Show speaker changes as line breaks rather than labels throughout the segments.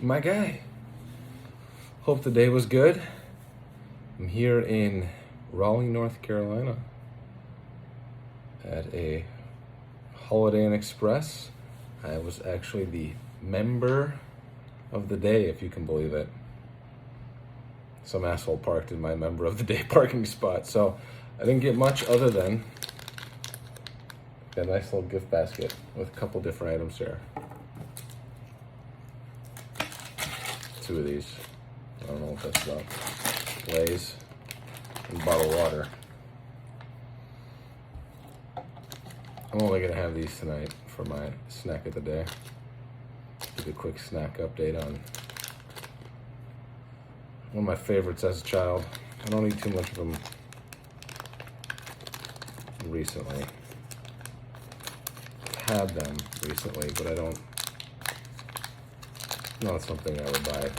My guy. Hope the day was good. I'm here in Raleigh, North Carolina at a Holiday Inn Express. I was actually the member of the day, if you can believe it. Some asshole parked in my member of the day parking spot, so I didn't get much other than a nice little gift basket with a couple different items here. 2 of these. I don't know what that's about. Lay's and bottled water. I'm only gonna have these tonight for my snack of the day. Give a quick snack update on one of my favorites as a child. I don't eat too much of them recently. I've had them recently, but I don't. Not something I would buy.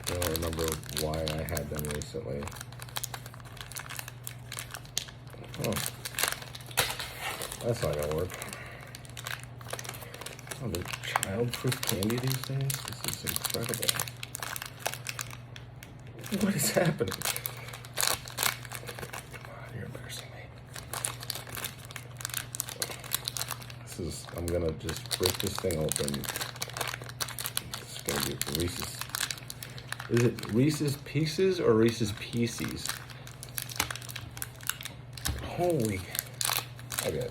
I don't remember why I had them recently. Oh, that's not gonna work. Oh, there's child-proof candy these days? This is incredible. What is happening? Come on, you're embarrassing me. I'm gonna just break this thing open. It's gonna be Reese's. Is it Reese's Pieces or Reese's Pieces? Holy. Okay.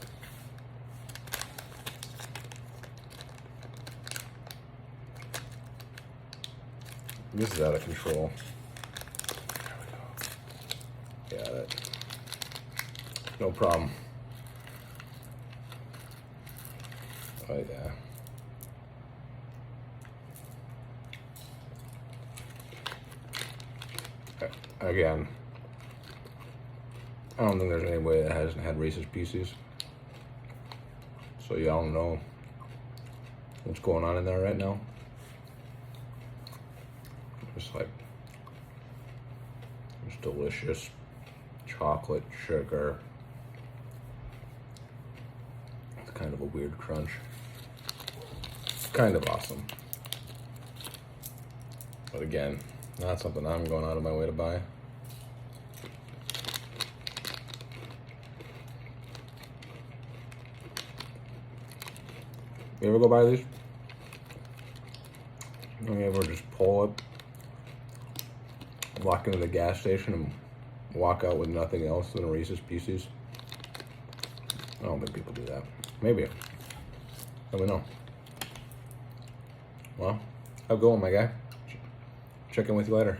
This is out of control. There we go. Got it. No problem. Oh yeah. Again, I don't think there's any way that hasn't had Reese's Pieces. So y'all know what's going on in there right now. Just like, it's delicious chocolate, sugar. It's kind of a weird crunch. Kind of awesome. But again, not something I'm going out of my way to buy. You ever go buy these? You ever just pull it, walk into the gas station and walk out with nothing else than a Reese's Pieces? I don't think people do that. Maybe. Let me know. Well, have a good one, my guy. Check in with you later.